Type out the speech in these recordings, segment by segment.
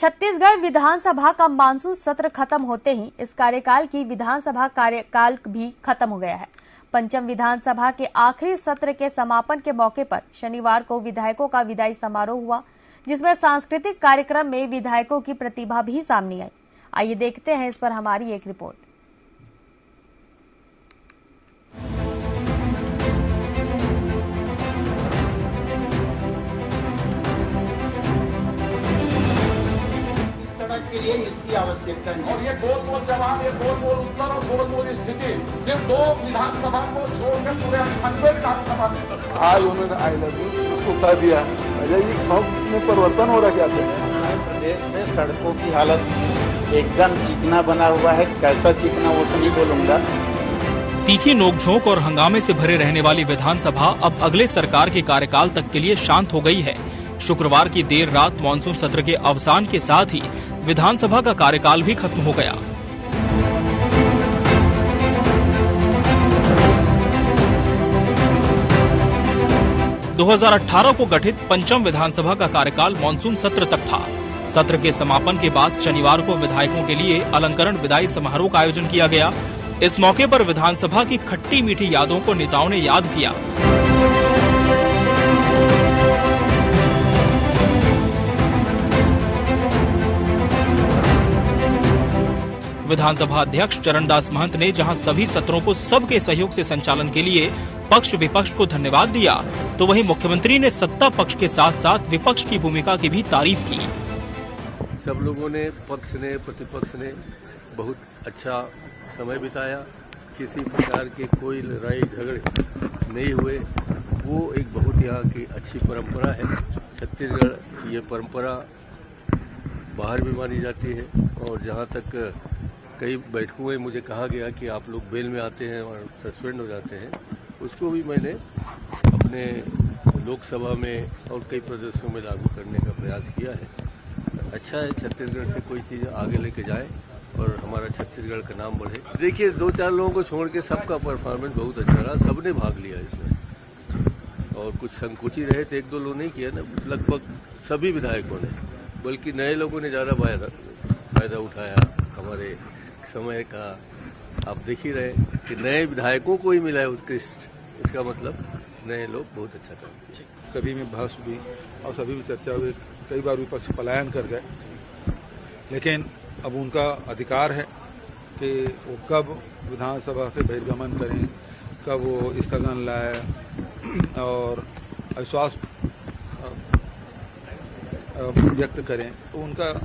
छत्तीसगढ़ विधानसभा का मानसून सत्र खत्म होते ही इस कार्यकाल की विधानसभा कार्यकाल भी खत्म हो गया है। पंचम विधानसभा के आखिरी सत्र के समापन के मौके पर शनिवार को विधायकों का विदाई समारोह हुआ, जिसमें सांस्कृतिक कार्यक्रम में विधायकों की प्रतिभा भी सामने आई। आइए देखते हैं इस पर हमारी एक रिपोर्ट। के लिए इसकी आवश्यकता है और ये गोल-मोल जवाब, ये गोल-मोल उत्तर और गोल-मोल स्थिति सिर्फ 2 विधानसभा को छोड़कर पूरे 98 विधानसभा में आज उन्होंने आई लव यू उसको कह दिया। अजय जी, सब में परिवर्तन हो रहा क्या है? प्रदेश में सड़कों की हालत एकदम चिकना बना हुआ है। कैसा चिकना वो तो नहीं बोलूंगा। तीखी नोकझोंक और हंगामे से भरे रहने वाली विधानसभा अब अगले सरकार के कार्यकाल तक के लिए शांत हो गई है। शुक्रवार की देर रात मानसून सत्र के अवसान के साथ ही विधानसभा का कार्यकाल भी खत्म हो गया। – 2018 को गठित पंचम विधानसभा का कार्यकाल मानसून सत्र तक था। सत्र के समापन के बाद शनिवार को विधायकों के लिए अलंकरण विदाई समारोह का आयोजन किया गया। इस मौके पर विधानसभा की खट्टी मीठी यादों को नेताओं ने याद किया। विधानसभा अध्यक्ष चरणदास महंत ने जहां सभी सत्रों को सबके सहयोग से संचालन के लिए पक्ष विपक्ष को धन्यवाद दिया, तो वहीं मुख्यमंत्री ने सत्ता पक्ष के साथ साथ विपक्ष की भूमिका की भी तारीफ की। सब लोगों ने, पक्ष ने, प्रतिपक्ष ने बहुत अच्छा समय बिताया। किसी प्रकार के कोई लड़ाई झगड़े नहीं हुए। वो एक बहुत यहाँ की अच्छी परंपरा है। छत्तीसगढ़ की ये परंपरा बाहर भी मानी जाती है और जहाँ तक कई बैठकों में मुझे कहा गया कि आप लोग बेल में आते हैं और सस्पेंड हो जाते हैं, उसको भी मैंने अपने लोकसभा में और कई प्रदेशों में लागू करने का प्रयास किया है। अच्छा है, छत्तीसगढ़ से कोई चीज़ आगे लेके जाए और हमारा छत्तीसगढ़ का नाम बढ़े। देखिए, 2-4 लोगों को छोड़ के सबका परफॉर्मेंस बहुत अच्छा रहा। सबने भाग लिया इसमें और कुछ संकोची रहे थे, 1-2 लोग नहीं किया ना, लगभग सभी विधायकों ने, बल्कि नए लोगों ने ज़्यादा फायदा उठाया हमारे समय का। आप देख ही रहे कि नए विधायकों को ही मिला है उत्कृष्ट। इसका मतलब नए लोग बहुत अच्छा काम किए। सभी में बहस हुई और सभी में चर्चा हुई। कई बार विपक्ष पलायन कर गए, लेकिन अब उनका अधिकार है कि वो कब विधानसभा से बहिर्गमन करें, कब वो स्थगन लाए और अविश्वास व्यक्त करें, तो उनका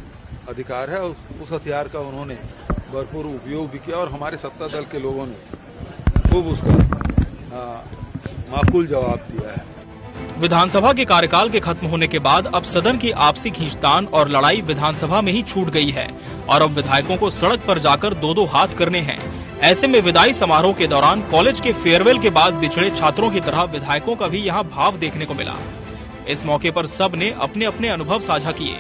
अधिकार है। उस हथियार का उन्होंने भरपूर उपयोग भी किया और हमारे सत्ता दल के लोगों ने खूब उसका माकूल जवाब दिया है। विधानसभा के कार्यकाल के खत्म होने के बाद अब सदन की आपसी खींचतान और लड़ाई विधानसभा में ही छूट गई है और अब विधायकों को सड़क पर जाकर 2-2 हाथ करने हैं। ऐसे में विदाई समारोह के दौरान कॉलेज के फेयरवेल के बाद बिछड़े छात्रों की तरह विधायकों का भी यहाँ भाव देखने को मिला। इस मौके पर सब ने अपने अपने अनुभव साझा किए।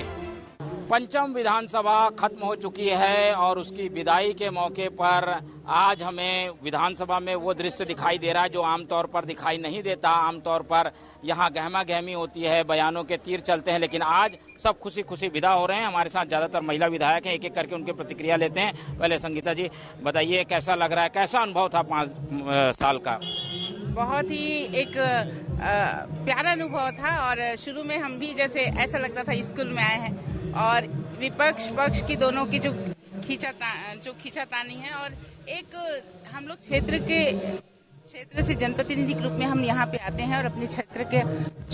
पंचम विधानसभा खत्म हो चुकी है और उसकी विदाई के मौके पर आज हमें विधानसभा में वो दृश्य दिखाई दे रहा है जो आमतौर पर दिखाई नहीं देता। आमतौर पर यहाँ गहमा गहमी होती है, बयानों के तीर चलते हैं, लेकिन आज सब खुशी खुशी विदा हो रहे हैं। हमारे साथ ज़्यादातर महिला विधायक हैं, एक एक करके उनकी प्रतिक्रिया लेते हैं। पहले संगीता जी बताइए, कैसा लग रहा है, कैसा अनुभव था 5 साल का? बहुत ही एक प्यारा अनुभव था और शुरू में हम भी जैसे ऐसा लगता था स्कूल में आए हैं और विपक्ष पक्ष की दोनों की जो खींचातानी है और एक हम लोग क्षेत्र से जनप्रतिनिधि के रूप में हम यहाँ पे आते हैं और अपने क्षेत्र के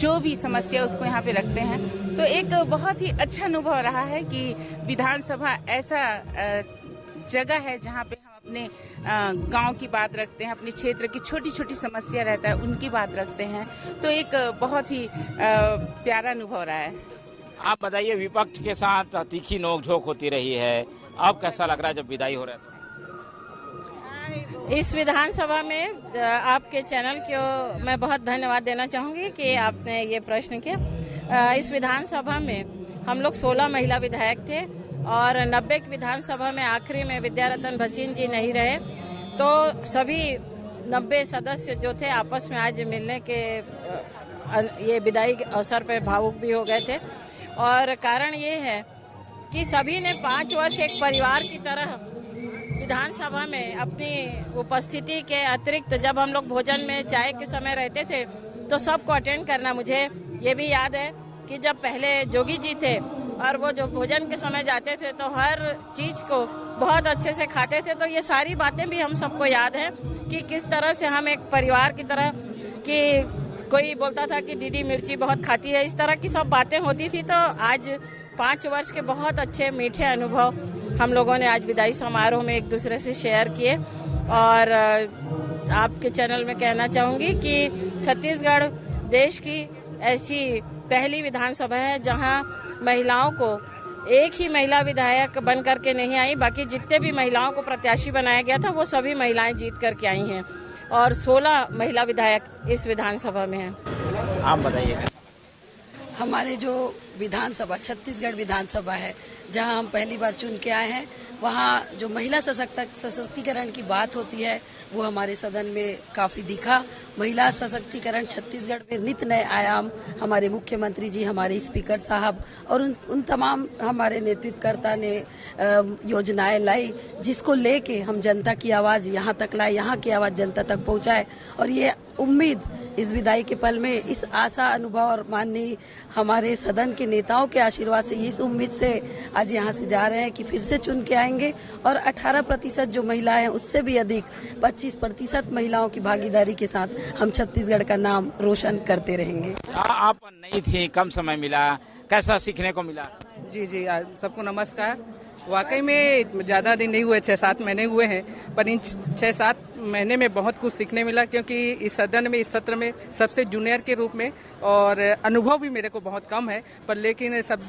जो भी समस्या उसको यहाँ पे रखते हैं। तो एक बहुत ही अच्छा अनुभव रहा है कि विधानसभा ऐसा जगह है जहाँ पे हम अपने गांव की बात रखते हैं, अपने क्षेत्र की छोटी छोटी समस्या रहता है उनकी बात रखते हैं। तो एक बहुत ही प्यारा अनुभव रहा है। आप बताइए, विपक्ष के साथ तीखी नोकझोंक होती रही है, अब कैसा लग रहा है जब विदाई हो रहा है? इस विधानसभा में आपके चैनल को मैं बहुत धन्यवाद देना चाहूँगी कि आपने ये प्रश्न किया। इस विधानसभा में हम लोग 16 महिला विधायक थे और 90 की विधानसभा में आखिरी में विद्यारतन भसीन जी नहीं रहे, तो सभी 90 सदस्य जो थे आपस में आज मिलने के ये विदाई के अवसर पर भावुक भी हो गए थे। और कारण ये है कि सभी ने 5 वर्ष एक परिवार की तरह विधानसभा में अपनी उपस्थिति के अतिरिक्त जब हम लोग भोजन में चाय के समय रहते थे तो सबको अटेंड करना। मुझे ये भी याद है कि जब पहले जोगी जी थे और वो जो भोजन के समय जाते थे तो हर चीज़ को बहुत अच्छे से खाते थे। तो ये सारी बातें भी हम सबको याद है कि किस तरह से हम एक परिवार की तरह, कि कोई बोलता था कि दीदी मिर्ची बहुत खाती है, इस तरह की सब बातें होती थी। तो आज 5 वर्ष के बहुत अच्छे मीठे अनुभव हम लोगों ने आज विदाई समारोह में एक दूसरे से शेयर किए। और आपके चैनल में कहना चाहूँगी कि छत्तीसगढ़ देश की ऐसी पहली विधानसभा है जहां महिलाओं को एक ही महिला विधायक बन करके नहीं आई, बाकी जितने भी महिलाओं को प्रत्याशी बनाया गया था वो सभी महिलाएं जीत करके आई हैं और 16 महिला विधायक इस विधानसभा में हैं। आप बताइए। हमारे जो विधानसभा छत्तीसगढ़ विधानसभा है जहां हम पहली बार चुन के आए हैं, वहां जो महिला सशक्तिकरण की बात होती है वो हमारे सदन में काफ़ी दिखा। महिला सशक्तिकरण छत्तीसगढ़ में नित नए आयाम हमारे मुख्यमंत्री जी, हमारे स्पीकर साहब और उन तमाम हमारे नेतृत्वकर्ता ने योजनाएं लाई, जिसको लेके हम जनता की आवाज़ यहाँ तक लाए, यहाँ की आवाज़ जनता तक पहुँचाए। और ये उम्मीद इस विदाई के पल में, इस आशा अनुभव और माननीय हमारे सदन के नेताओं के आशीर्वाद से, इस उम्मीद से आज यहाँ से जा रहे हैं कि फिर से चुन के आएंगे और 18% जो महिलाएं हैं उससे भी अधिक 25% महिलाओं की भागीदारी के साथ हम छत्तीसगढ़ का नाम रोशन करते रहेंगे। आप नई थी, कम समय मिला, कैसा सीखने को मिला? जी सबको नमस्कार। वाकई में ज़्यादा दिन नहीं हुए, 6-7 महीने हुए हैं, पर इन 6-7 महीने में बहुत कुछ सीखने मिला, क्योंकि इस सदन में, इस सत्र में सबसे जूनियर के रूप में, और अनुभव भी मेरे को बहुत कम है, पर लेकिन सब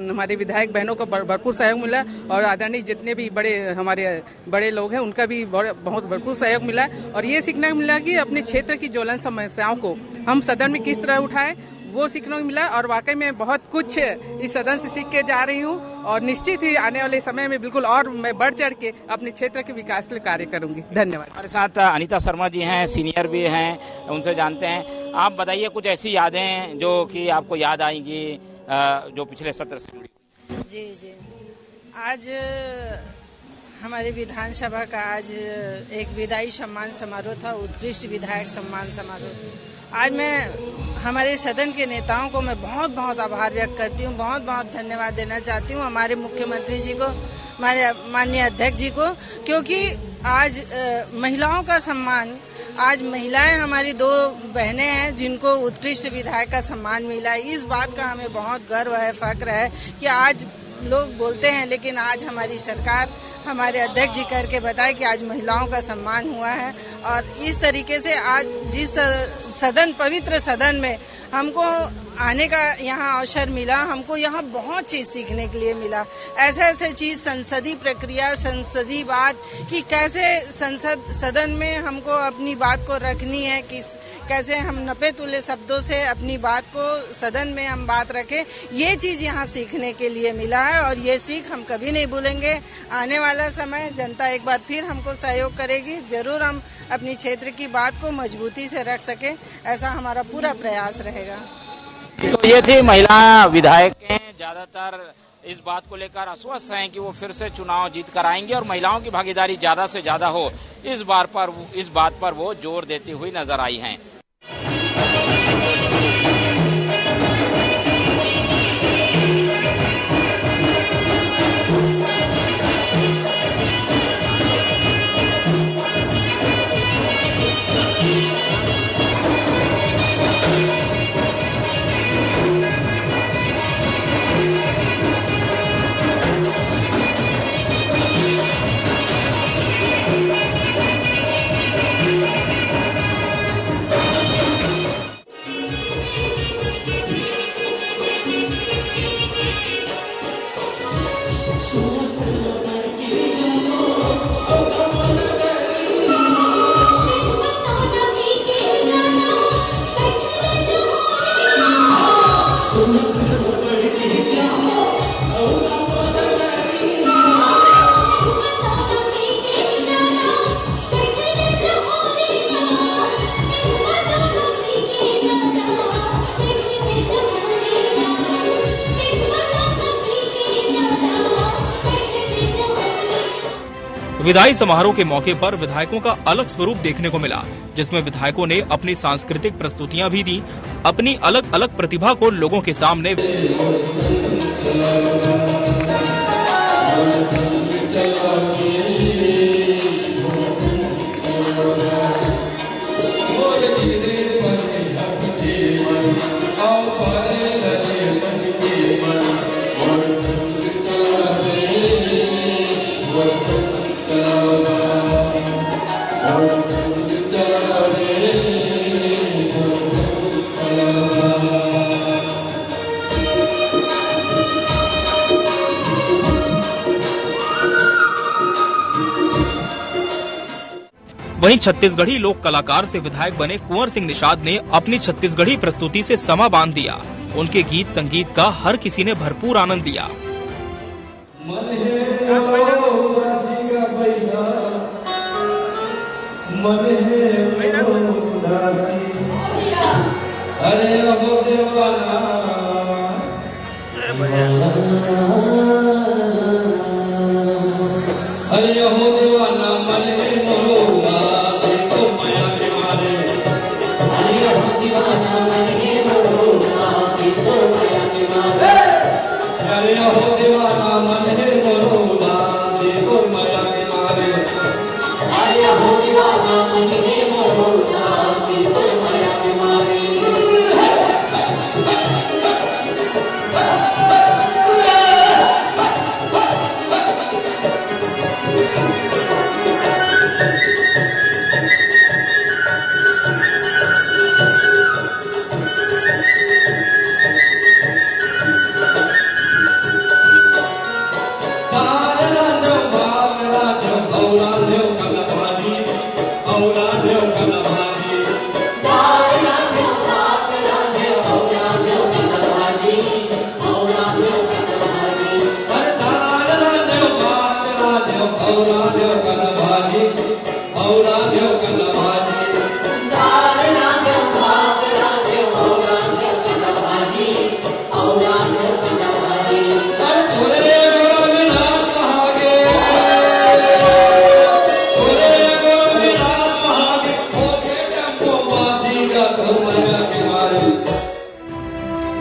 हमारे विधायक बहनों को भरपूर सहयोग मिला और आदरणीय जितने भी हमारे बड़े लोग हैं उनका भी बहुत भरपूर सहयोग मिला। और ये सीखने मिला कि अपने क्षेत्र की ज्वलंत समस्याओं को हम सदन में किस तरह उठाएं, वो सीखने को मिला। और वाकई में बहुत कुछ इस सदन से सीख के जा रही हूँ और निश्चित ही आने वाले समय में बिल्कुल और मैं बढ़ चढ़ के अपने क्षेत्र के विकास के लिए कार्य करूंगी। धन्यवाद। हमारे साथ अनीता शर्मा जी हैं, सीनियर भी हैं, उनसे जानते हैं। आप बताइए कुछ ऐसी यादें जो कि आपको याद आएंगी जो पिछले सत्र से जुड़ी। जी आज हमारे विधानसभा का आज एक विदाई सम्मान समारोह था, उत्कृष्ट विधायक सम्मान समारोह। आज मैं हमारे सदन के नेताओं को मैं बहुत बहुत आभार व्यक्त करती हूँ, बहुत बहुत धन्यवाद देना चाहती हूँ हमारे मुख्यमंत्री जी को, हमारे माननीय अध्यक्ष जी को, क्योंकि आज महिलाओं का सम्मान, आज महिलाएं हमारी 2 बहनें हैं जिनको उत्कृष्ट विधायक का सम्मान मिला है। इस बात का हमें बहुत गर्व है, फक्र है कि आज लोग बोलते हैं लेकिन आज हमारी सरकार, हमारे अध्यक्ष जी करके बताए कि आज महिलाओं का सम्मान हुआ है। और इस तरीके से आज जिस सदन, पवित्र सदन में हमको आने का यहाँ अवसर मिला, हमको यहाँ बहुत चीज़ सीखने के लिए मिला। ऐसे चीज़, संसदीय प्रक्रिया, संसदीय बात कि कैसे सदन में हमको अपनी बात को रखनी है, कैसे हम नपे तुले शब्दों से अपनी बात को सदन में हम बात रखें, ये चीज़ यहाँ सीखने के लिए मिला है। और ये सीख हम कभी नहीं भूलेंगे। आने वाला समय जनता एक बार फिर हमको सहयोग करेगी, जरूर हम अपनी क्षेत्र की बात को मजबूती से रख सकें, ऐसा हमारा पूरा प्रयास रहेगा। तो ये थी महिला विधायक, ज्यादातर इस बात को लेकर आश्वस्त हैं कि वो फिर से चुनाव जीत कर आएंगे और महिलाओं की भागीदारी ज्यादा से ज्यादा हो, इस बात पर वो जोर देती हुई नजर आई हैं। विदाई समारोह के मौके पर विधायकों का अलग स्वरूप देखने को मिला, जिसमें विधायकों ने अपनी सांस्कृतिक प्रस्तुतियां भी दी, अपनी अलग अलग प्रतिभा को लोगों के सामने वहीं छत्तीसगढ़ी लोक कलाकार से विधायक बने कुंवर सिंह निषाद ने अपनी छत्तीसगढ़ी प्रस्तुति से समा बांध दिया। उनके गीत संगीत का हर किसी ने भरपूर आनंद लिया।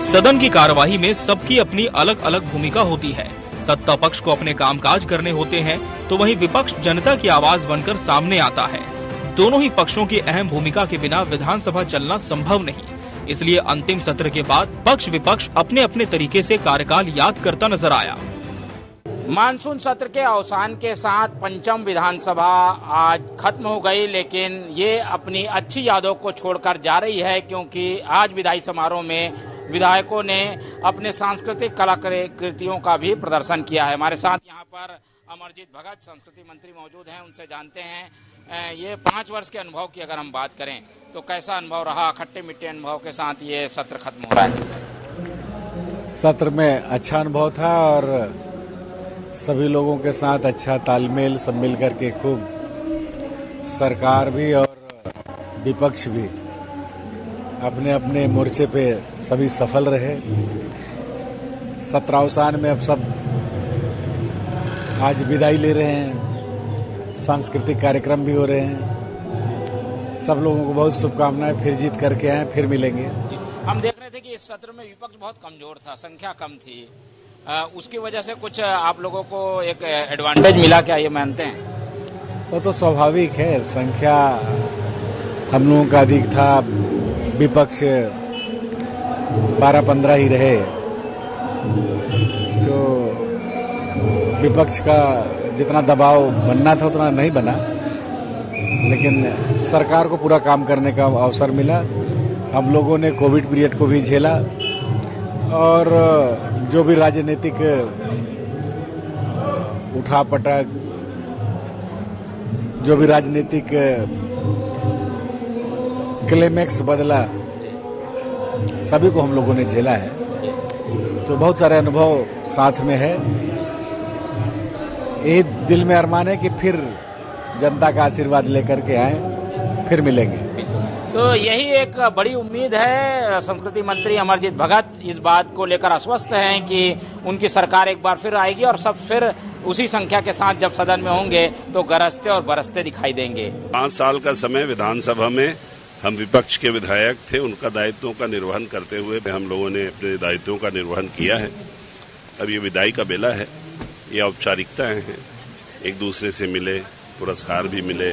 सदन की कार्यवाही में सबकी अपनी अलग अलग भूमिका होती है। सत्ता पक्ष को अपने कामकाज करने होते हैं, तो वहीं विपक्ष जनता की आवाज बनकर सामने आता है। दोनों ही पक्षों की अहम भूमिका के बिना विधानसभा चलना संभव नहीं। इसलिए अंतिम सत्र के बाद पक्ष विपक्ष अपने अपने तरीके से कार्यकाल याद करता नजर आया। मानसून सत्र के अवसान के साथ पंचम विधानसभा आज खत्म हो गई, लेकिन ये अपनी अच्छी यादों को छोड़कर जा रही है, क्योंकि आज विदाई समारोह में विधायकों ने अपने सांस्कृतिक कलाकृतियों का भी प्रदर्शन किया है। हमारे साथ यहाँ पर अमरजीत भगत संस्कृति मंत्री मौजूद हैं, उनसे जानते हैं ये 5 वर्ष के अनुभव की अगर हम बात करें तो कैसा अनुभव रहा? खट्टे मीठे अनुभव के साथ ये सत्र खत्म हो रहा है। सत्र में अच्छा अनुभव था और सभी लोगों के साथ अच्छा तालमेल, सब मिल करके खूब, सरकार भी और विपक्ष भी अपने अपने मोर्चे पे सभी सफल रहे। सत्रावसान में अब सब आज विदाई ले रहे हैं, सांस्कृतिक कार्यक्रम भी हो रहे हैं। सब लोगों को बहुत शुभकामनाएं, फिर जीत करके आए, फिर मिलेंगे। हम देख रहे थे कि इस सत्र में विपक्ष बहुत कमजोर था, संख्या कम थी, उसकी वजह से कुछ आप लोगों को एक एडवांटेज मिला, क्या ये मानते हैं? वो तो स्वाभाविक है, संख्या हम लोगों का अधिक था, विपक्ष 12-15 ही रहे, तो विपक्ष का जितना दबाव बनना था उतना नहीं बना, लेकिन सरकार को पूरा काम करने का अवसर मिला। हम लोगों ने कोविड पीरियड को भी झेला और जो भी राजनीतिक उठापटक, जो भी राजनीतिक क्लाइमैक्स बदला, सभी को हम लोगों ने झेला है। तो बहुत सारे अनुभव साथ में है। ये दिल में अरमान है कि फिर जनता का आशीर्वाद लेकर के आए, फिर मिलेंगे। तो यही एक बड़ी उम्मीद है। संस्कृति मंत्री अमरजीत भगत इस बात को लेकर आश्वस्त हैं कि उनकी सरकार एक बार फिर आएगी और सब फिर उसी संख्या के साथ जब सदन में होंगे तो गरजते और बरसते दिखाई देंगे। 5 साल का समय विधानसभा में हम विपक्ष के विधायक थे, उनका दायित्वों का निर्वहन करते हुए हम लोगों ने अपने दायित्वों का निर्वहन किया है। अब ये विदाई का बेला है, ये औपचारिकताएं हैं, एक दूसरे से मिले, पुरस्कार भी मिले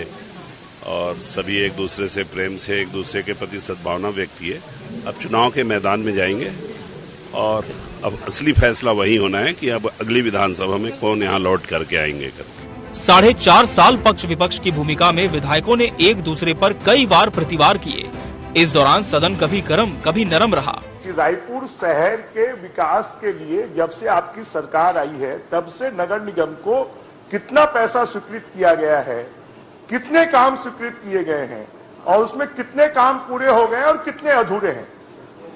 और सभी एक दूसरे से प्रेम से एक दूसरे के प्रति सद्भावना व्यक्त किए। अब चुनाव के मैदान में जाएंगे और अब असली फैसला वही होना है कि अब अगली विधानसभा में कौन यहाँ लौट करके आएंगे। 4.5 साल पक्ष विपक्ष की भूमिका में विधायकों ने एक दूसरे पर कई बार प्रतिवार किए। इस दौरान सदन कभी गर्म कभी नरम रहा। रायपुर शहर के विकास के लिए जब से आपकी सरकार आई है तब से नगर निगम को कितना पैसा स्वीकृत किया गया है, कितने काम स्वीकृत किए गए हैं और उसमें कितने काम पूरे हो गए और कितने अधूरे हैं।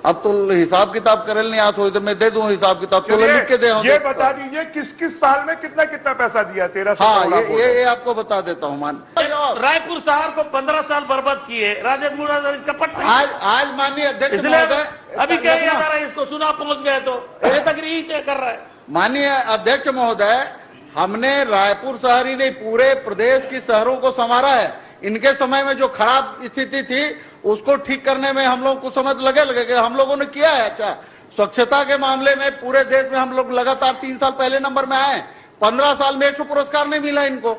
अब तो हिसाब किताब करे नहीं आता हो तो मैं दे दूं हिसाब किताब तो लिख के दे। ये बता दीजिए किस साल में कितना पैसा दिया? 13 साल। हाँ, ये आपको बता देता हूँ। मान रायपुर शहर को 15 साल बर्बाद किए राजेंद्र मुराद कपट। आज माननीय अध्यक्ष महोदय अभी क्या याद आ रहा है इसको, चुनाव पहुंच गए तो ये तकरीर कर रहा है। माननीय अध्यक्ष महोदय, हमने रायपुर शहर ही नहीं पूरे प्रदेश की शहरों को संवारा है। इनके समय में जो खराब स्थिति थी उसको ठीक करने में हम लोग को समय लगे हम लोगों ने किया है। अच्छा, स्वच्छता के मामले में पूरे देश में हम लोग लगातार 3 साल पहले नंबर में आए। 15 साल में 100 पुरस्कार नहीं मिला इनको।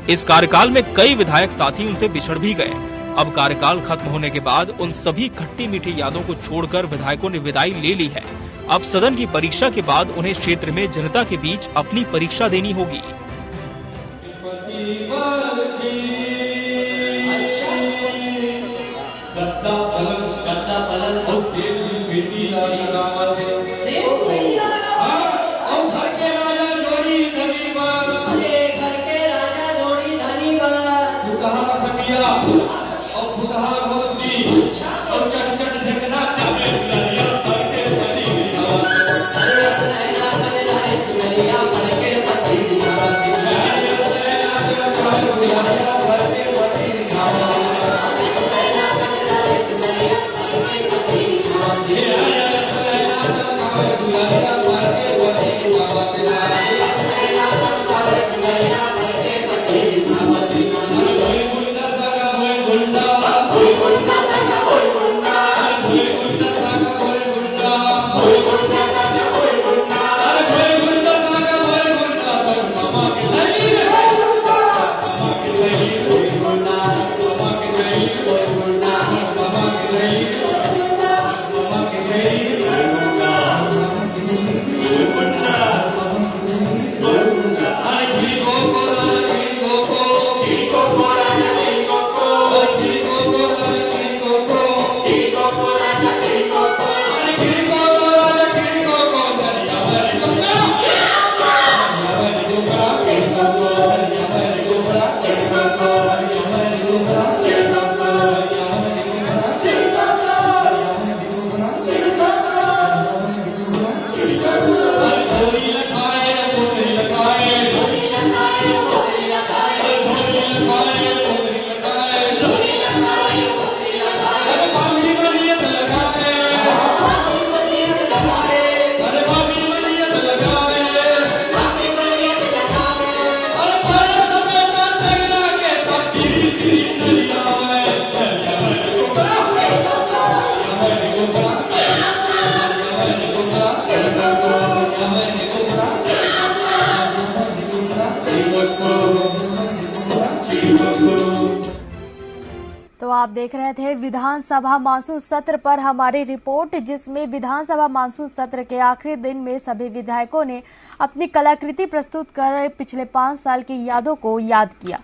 इस कार्यकाल में कई विधायक साथी उनसे बिछड़ भी गए। अब कार्यकाल खत्म होने के बाद उन सभी खट्टी मीठी यादों को छोड़कर विधायकों ने विदाई ले ली है। अब सदन की परीक्षा के बाद उन्हें क्षेत्र में जनता के बीच अपनी परीक्षा देनी होगी। तो आप देख रहे थे विधानसभा मानसून सत्र पर हमारी रिपोर्ट, जिसमें विधानसभा मानसून सत्र के आखिरी दिन में सभी विधायकों ने अपनी कलाकृति प्रस्तुत कर पिछले 5 साल की यादों को याद किया।